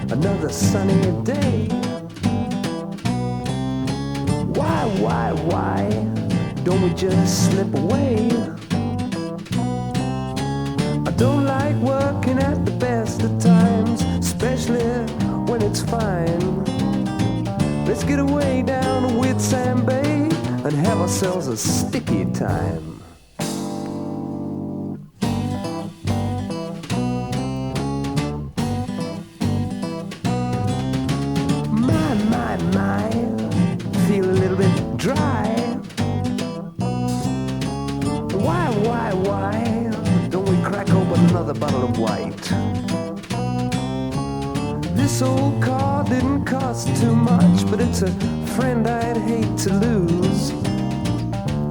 Another sunny day. Why don't we just slip away? I don't like working at the best of times, especially when it's fine. Let's get away down to Whitsand Bay and have ourselves a sticky time. My, feel a little bit dry. Why don't we crack open another bottle of white? This old car didn't cost too much, but it's a friend I'd hate to lose.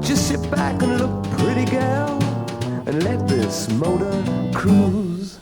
Just sit back and look pretty, gal, and let this motor cruise.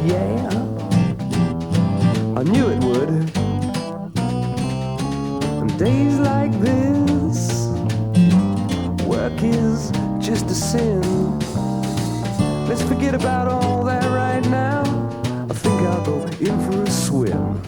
Yeah, I knew it would. And days like this, work is just a sin. Let's forget about all that right now. I think I'll go in for a swim.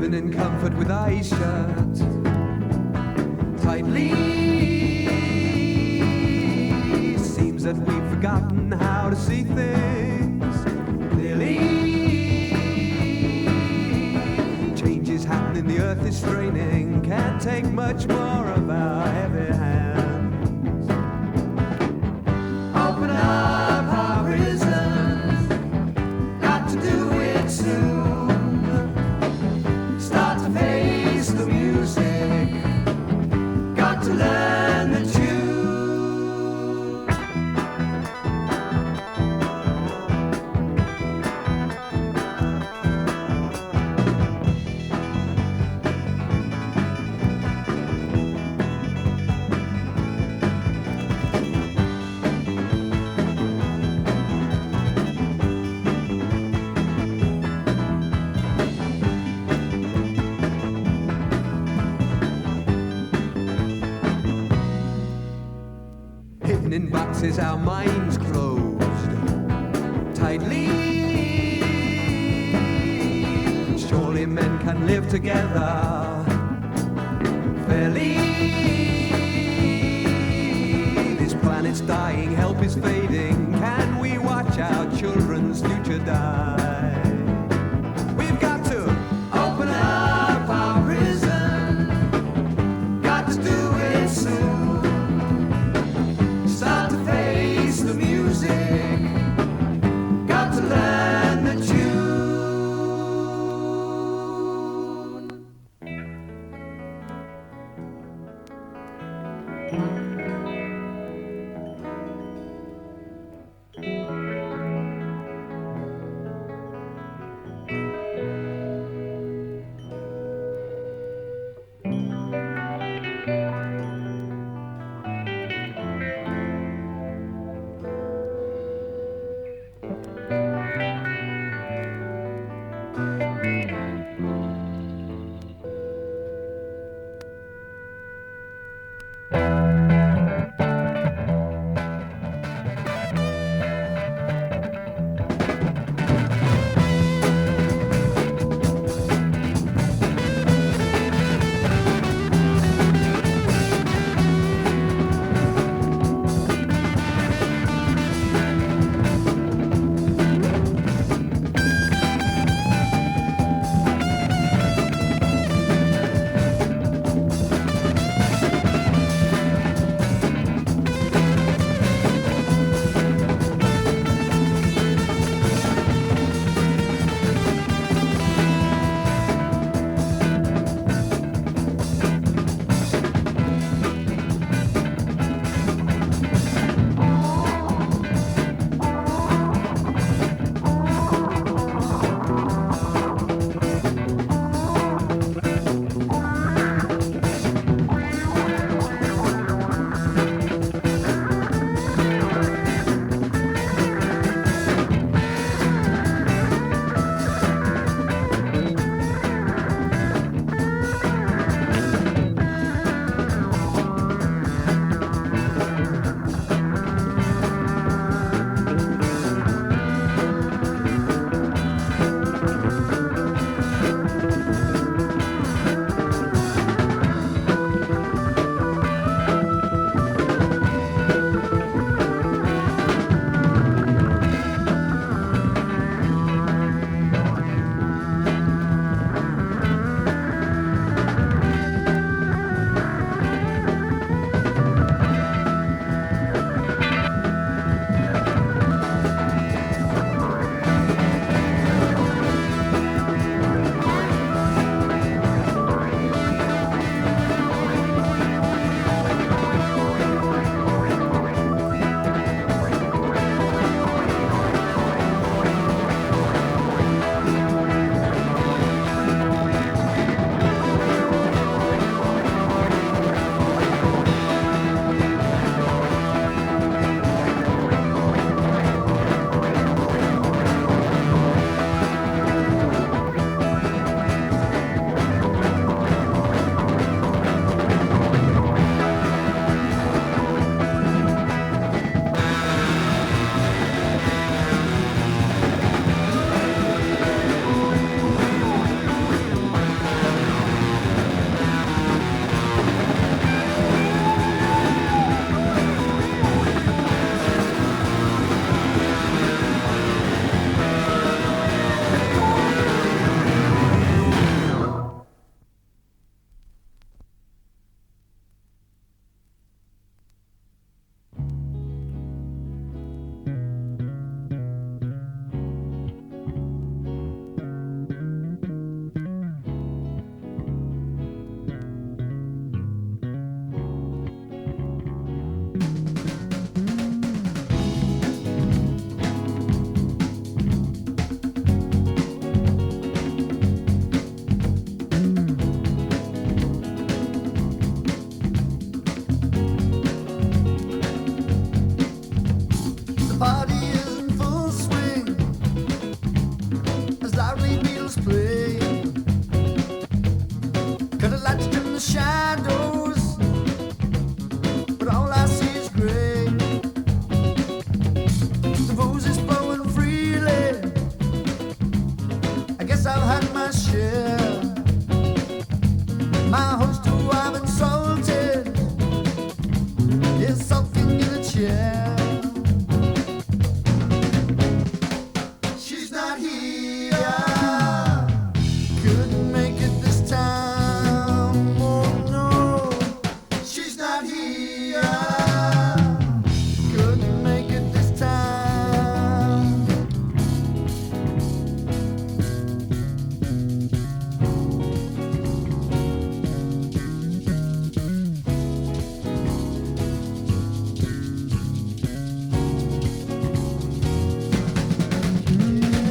living in comfort with eyes shut tightly. Seems that we've forgotten how to see things clearly. Change is happening, the earth is straining. Can't take much more of our heavy hands. Open up our prisons, got to do it soon. Start to face the music, got to learn the tune. Hidden in boxes, our minds closed tightly. Surely men can live together fairly. This planet's dying, help is fading. Can we watch our children's future die? We've got to open up our prison, got to do it soon. Start to face the music, got to learn the tune. shadows, but all I see is gray. The booze is flowing freely. I guess I've had my share. My host who I've insulted is sulking in a chair. She's not here. Couldn't make it this time. Oh no. She's not here. Couldn't make it this time.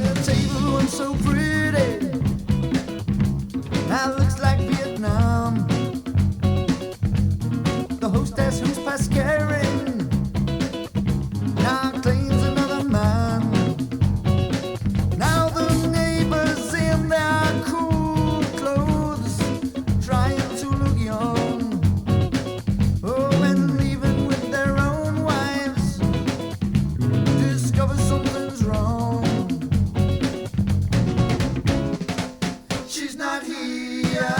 The table was so pretty. That looks like Vietnam. The hostess who's past caring now claims another man. Now the neighbors in their cool clothes trying to look young. Oh, and even with their own wives discover something's wrong. She's not here.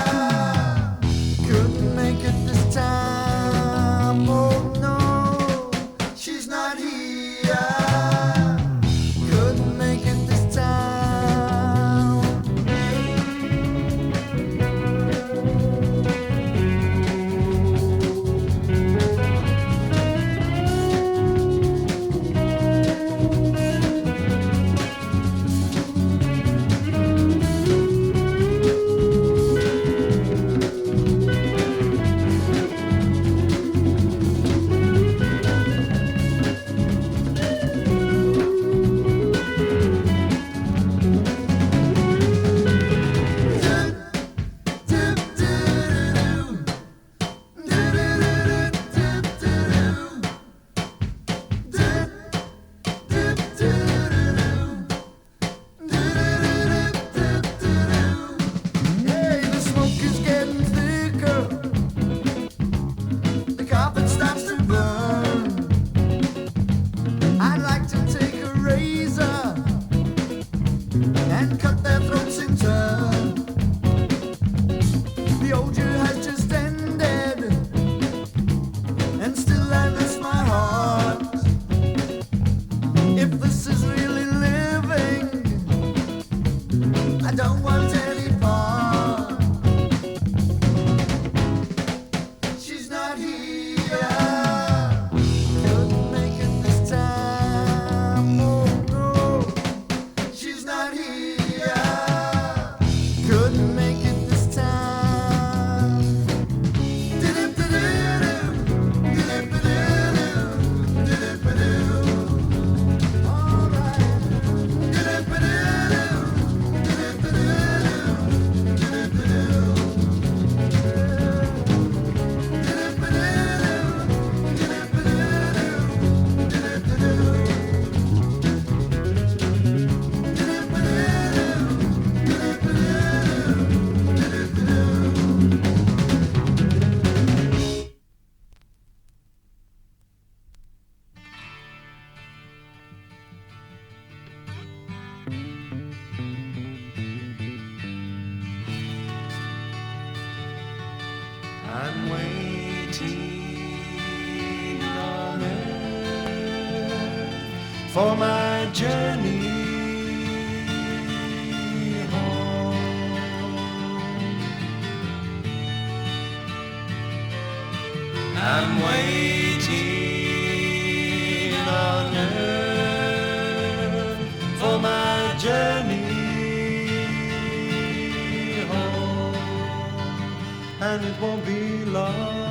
Couldn't make it this time. Oh no. She's not here. Couldn't make it this time. Hey, the smoke is getting thicker. The carpet starts to burn. I'd like to take a razor and cut their throats in turn. The old year has just ended, and still I miss my heart. If this is really living, I don't want any part. She's not here. Couldn't make it this time. Oh no. She's not here. Couldn't make it this time. All I'm waiting on earth for my journey home. I'm waiting on earth for my journey home, and it won't be long.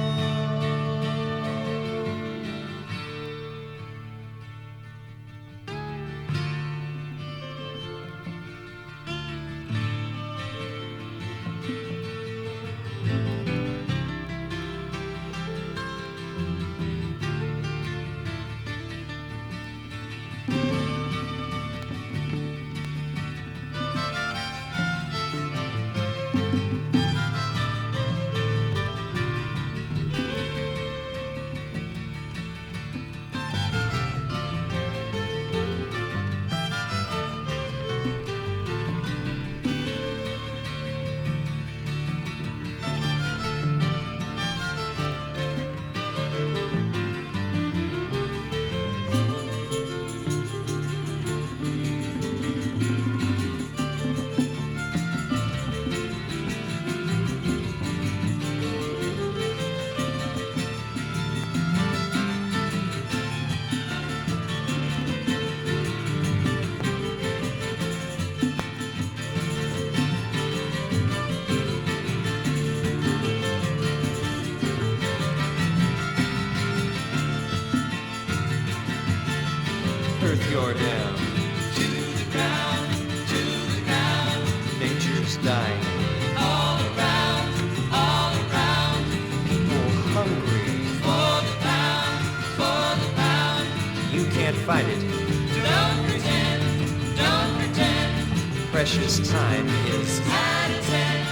precious time is out of 10,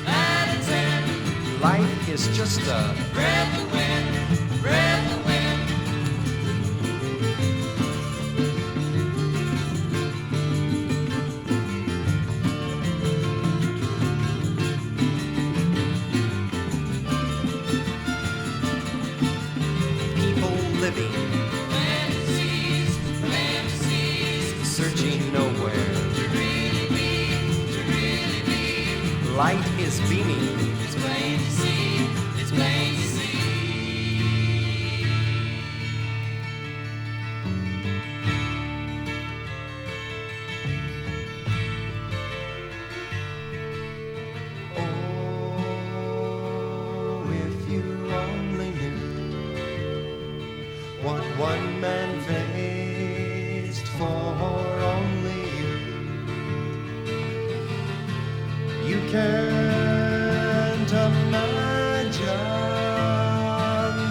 out of 10. life is just a Breath of wind, breath of wind. people living, Fantasies, fantasies. searching nowhere. To really be, to really be. Light is beaming, It's plain to see, it's plain to see. Oh, if you only knew what one man faced for only you. You can't imagine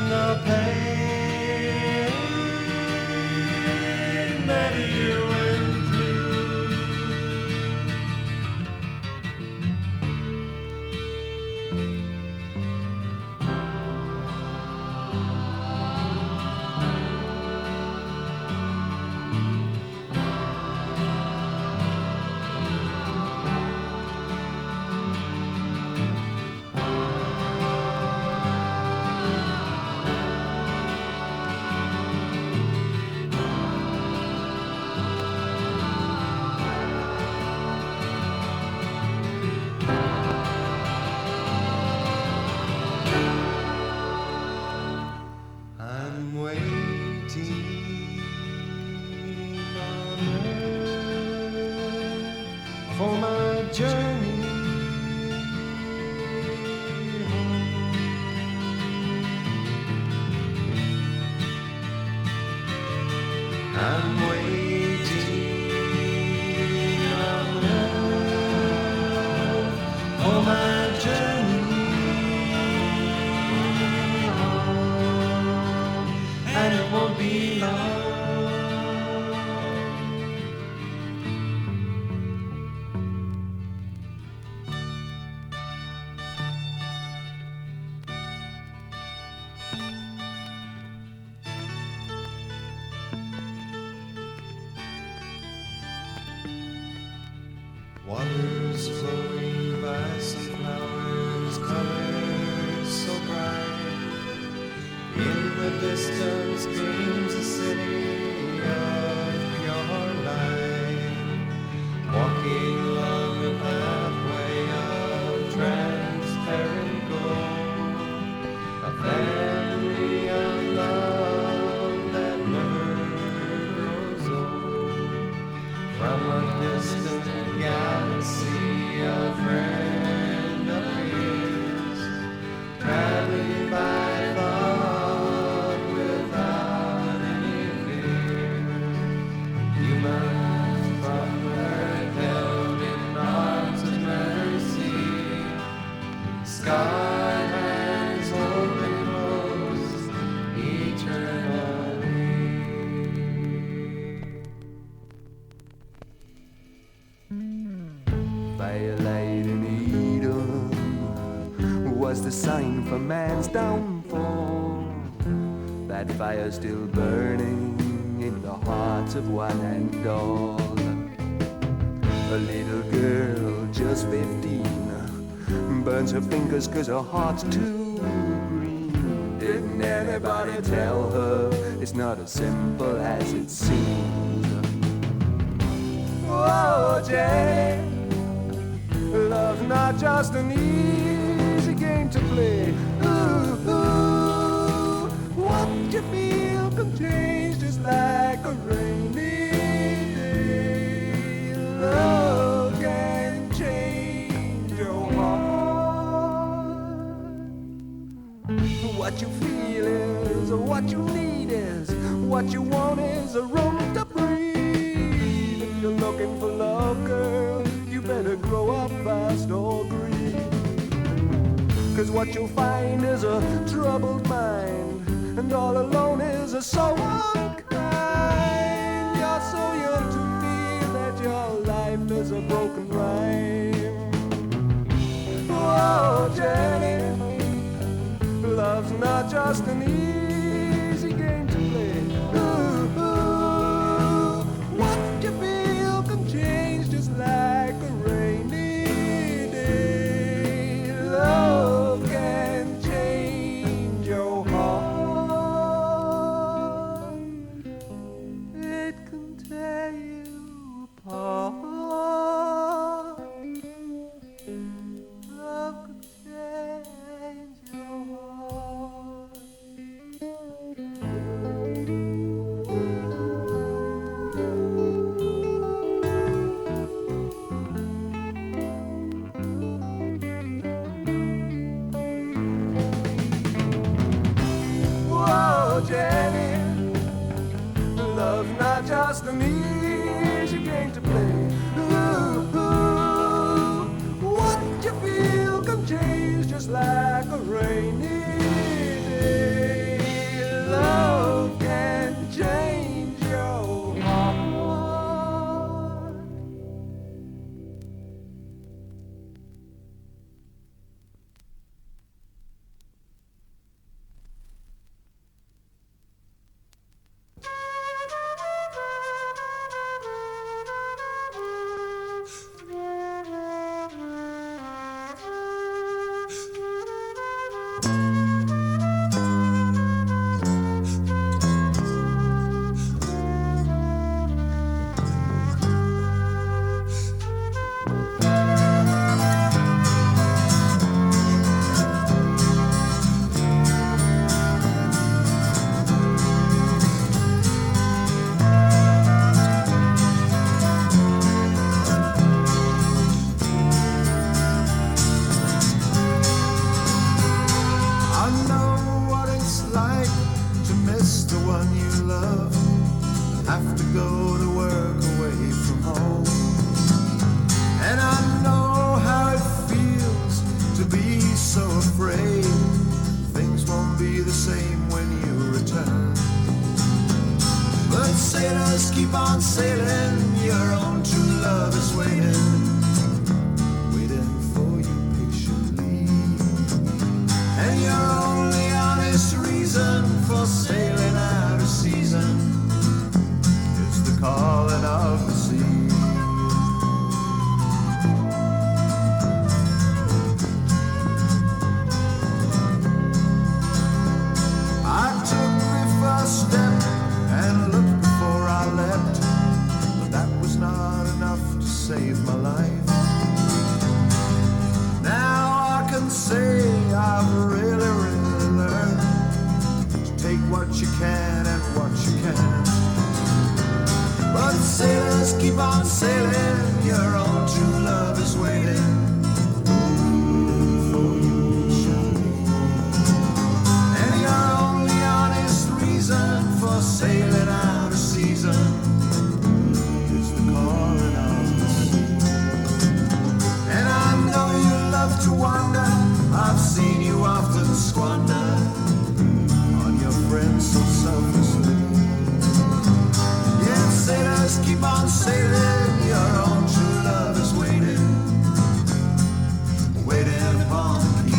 the pain that you went through. I'm waiting on earth for my journey home. I'm waiting on earth for my journey home, and it won't be long. Waters flowing by, some flowers colors so bright. In the distance gleams the city of pure light. Walking along the pathway of transparent gold, a family of love that never grows old. From a distant galaxy, a friend appears, traveling by thought without any fear. Humans from earth held in arms of mercy, scarred hands open closed eternally. Firelight in Eden was the sign for man's downfall. That fire still burning in the hearts of one and all. A little girl, just 15, burns her fingers 'cause her heart's too green. Didn't anybody tell her it's not as simple as it seems? Oh, Jane, love's not just an easy game to play. Ooh, ooh, what you feel can change just like a rainy day. Love can change your heart. What you feel is what you need is what you want is a room to breathe. If you're looking for love, girl, you better grow up fast or grieve. 'Cause what you'll find is a troubled mind, and all alone is a so unkind. You're so young to feel that your life is as a broken rhyme. Oh, Jenny, love's not just an easy game to play. Ooh, ooh, what you feel can change just like a rainy day. Love can change your heart. It can tear you apart. Love can change your heart. Whoa, Jenny, love's not just an easy game to play. Ooh, ooh, what you feel can change just like a rainy day. Love can change your heart. I know what it's like to miss the one you love, have to go to work away from home. And I know how it feels to be so afraid things won't be the same when you return. But sailors keep on sailing, your own true love is waiting, waiting for you patiently. And your only honest reason for sailing out of season is the calling of the sea. I took the first step and looked before I leapt, but that was not enough to save my life. Now I can say I've really, really learned to take what you can and what you can't. But sailors keep on sailing, your own true love is waiting for you patiently. And your only honest reason for sailing out of season is the calling of the sea. And I know you love to wander, I've seen you often squander on your friends so selflessly. Yet sailors keep on sailing, your own true love is waiting, waiting upon the quay.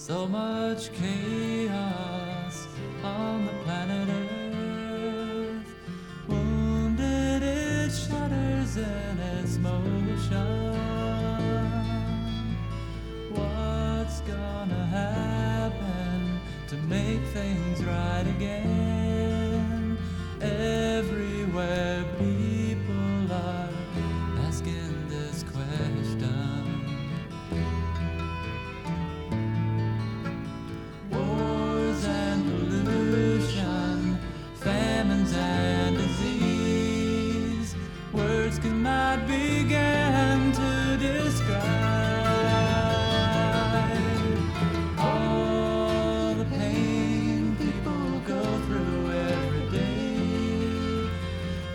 So much chaos on the planet Earth. Wounded, it shudders in its motion. What's gonna happen to make things right again? Everywhere people are asking this question. Wars and pollution, famines and disease, words cannot begin to describe all the pain people go through every day,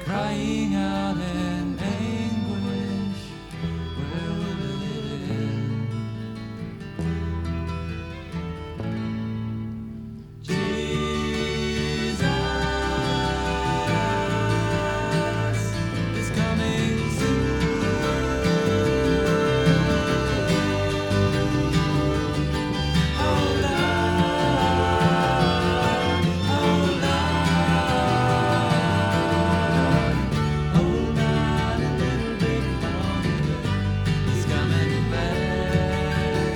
crying out in anguish, where will it end? Jesus is coming soon. Hold on, hold on a little bit longer. He's coming back.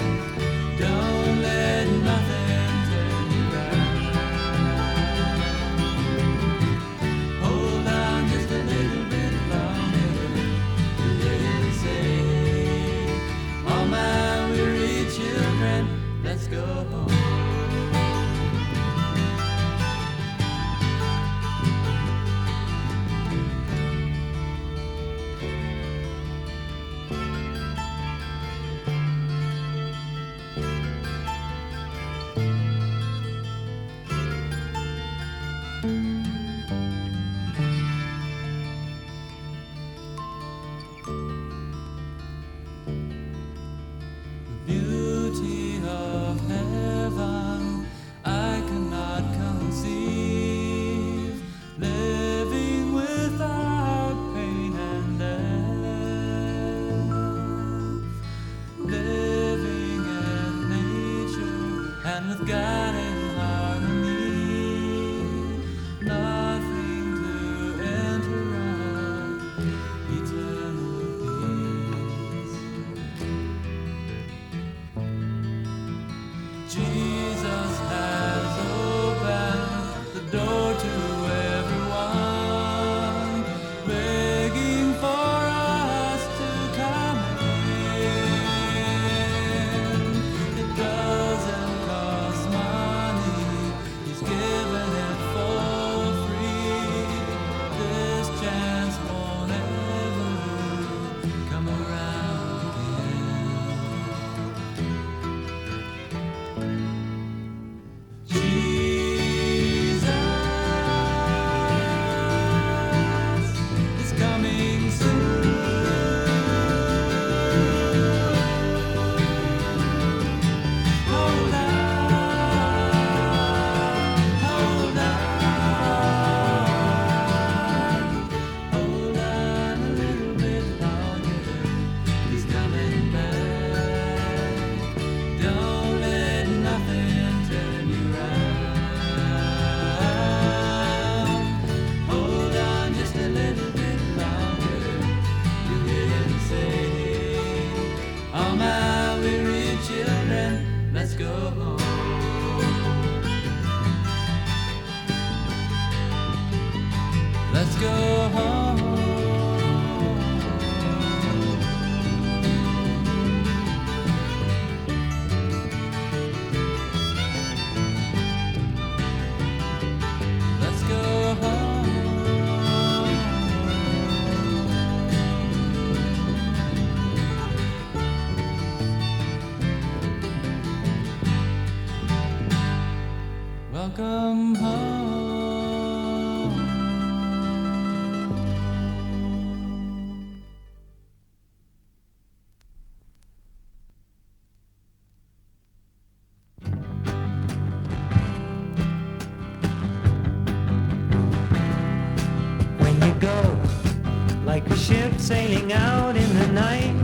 Don't let nothing turn you around. Hold on just a little bit longer. You hear him say, all my weary children, let's go home. Beauty of heaven, I cannot conceive, living without pain and death, living in nature and with God in harmony, nothing to interrupt eternal peace. Jesus has opened the door to everyone, begging for us to come in. It doesn't cost money, He's given it for free. This chance won't ever come around again. Jesus is coming soon. Hold on, hold on, hold on a little bit longer. He's coming back. Don't let nothing turn you round. Hold on just a little bit longer. You hear him say, all my weary children, let's go home. Let's go home. Let's go home. Welcome home. When you go like a ship sailing out in the night,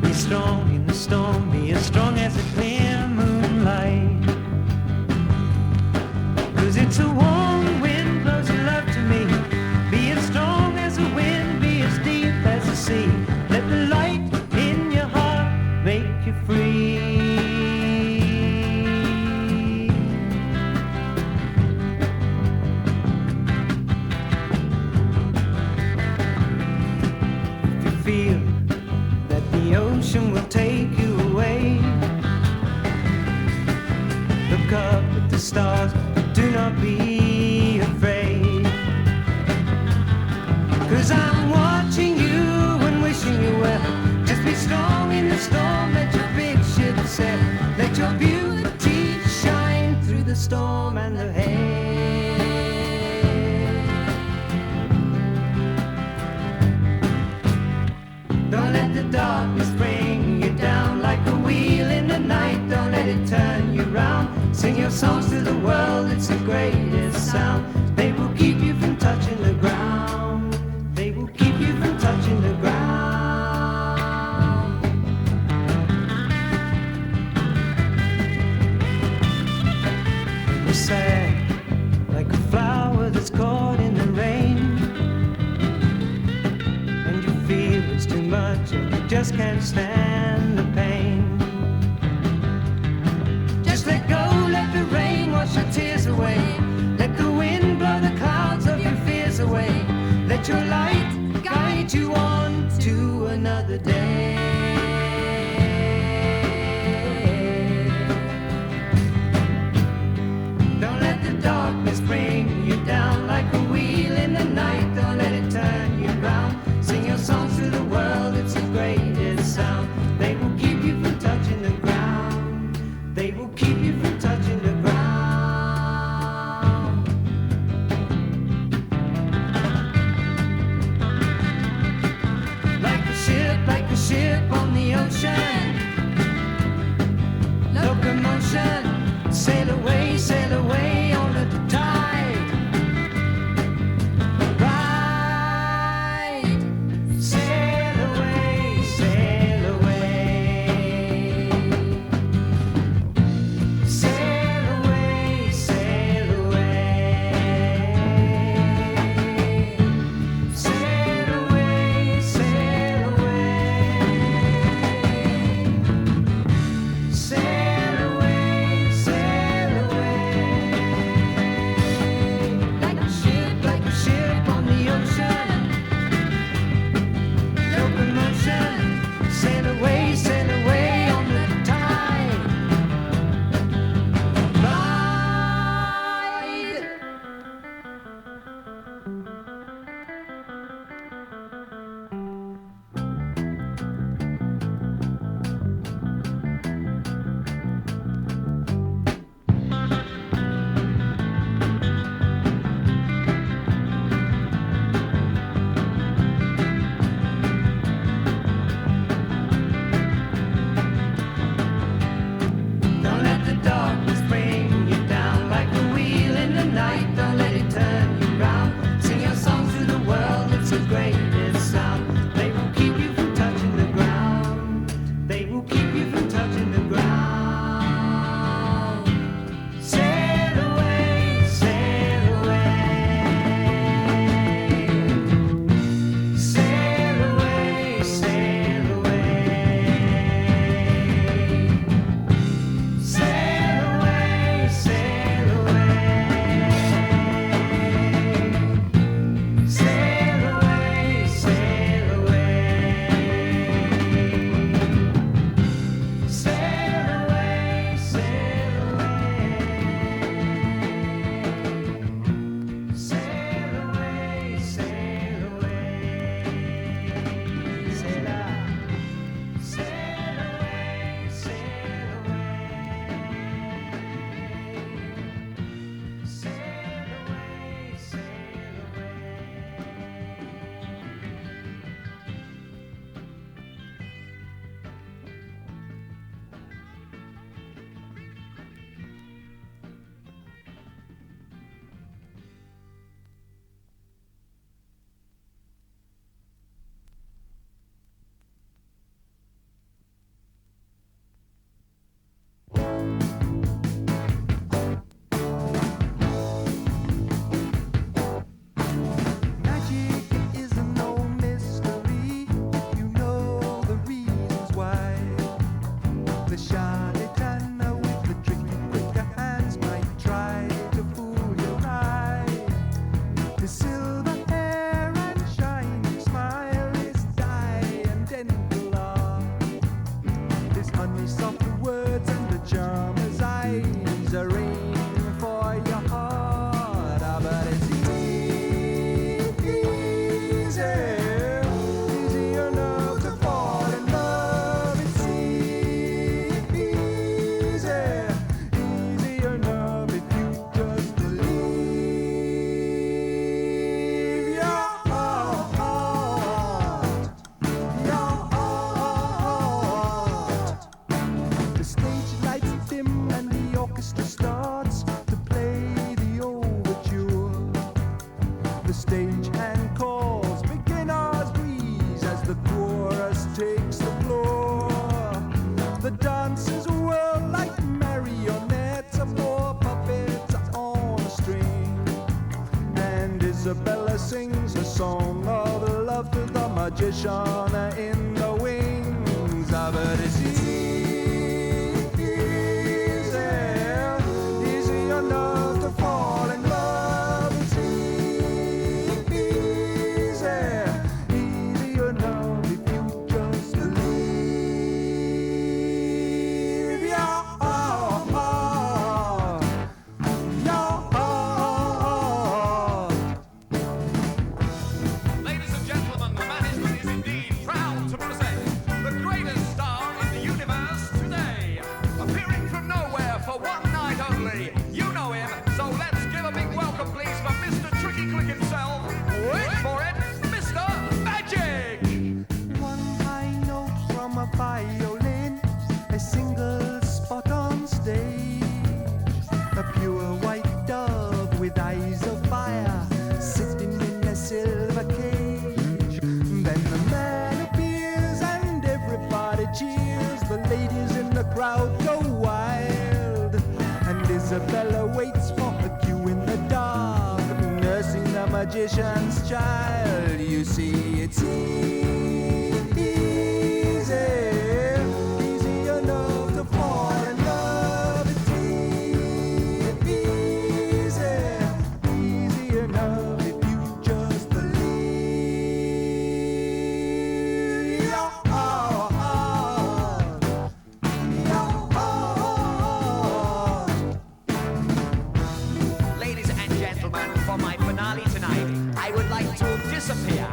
be strong in the storm, be as strong not be afraid. 'Cause I'm watching you and wishing you well. Just be strong in the storm, let your big ship sail. Let your beauty shine through the storm and the hail. Don't let the darkness bring you down like a wheel in the night. Don't let it turn you round. Sing your songs to the world, it's the greatest sound. They will keep you from touching the ground. They will keep you from touching the ground. We're sad like a flower that's caught in the rain. And you feel it's too much and you just can't stand the pain. Just let go, let the rain wash your tears away. Let the wind blow the clouds of your fears away. Let your light guide you on to another day. Don't let the darkness bring you down like a wheel in the night. Don't let it turn you round. Sing your songs to the world, it's the greatest sound. They will keep you from touching the ground. They will keep you from touching the ground. Like a ship the stagehand calls, beginners breeze as the chorus takes the floor. The dancers whirl like marionettes, of four puppets on a string. And Isabella sings a song of love to the magician in the wings. Ah, but it's easy enough to fall in love. It's easy enough if you just believe. Yeah. Ladies and gentlemen, the management is indeed proud to present the greatest star in the universe today. Appearing from nowhere for one night only. You know him, so let's give a big welcome, please, for Mr. Tricky Click himself. Wait for it, Mr. Magic! One high note from a violin, a single spot on stage. A pure white dove with eyes of fire, sitting in a silver cage. Then the man appears and everybody cheers. The ladies in the crowd go wild, and Isabella waits for her cue in the dark, nursing the magician's child. You see, it's easy enough to fall in love. It's easy enough if you just believe. Ladies and gentlemen, for my finale tonight, I would like to disappear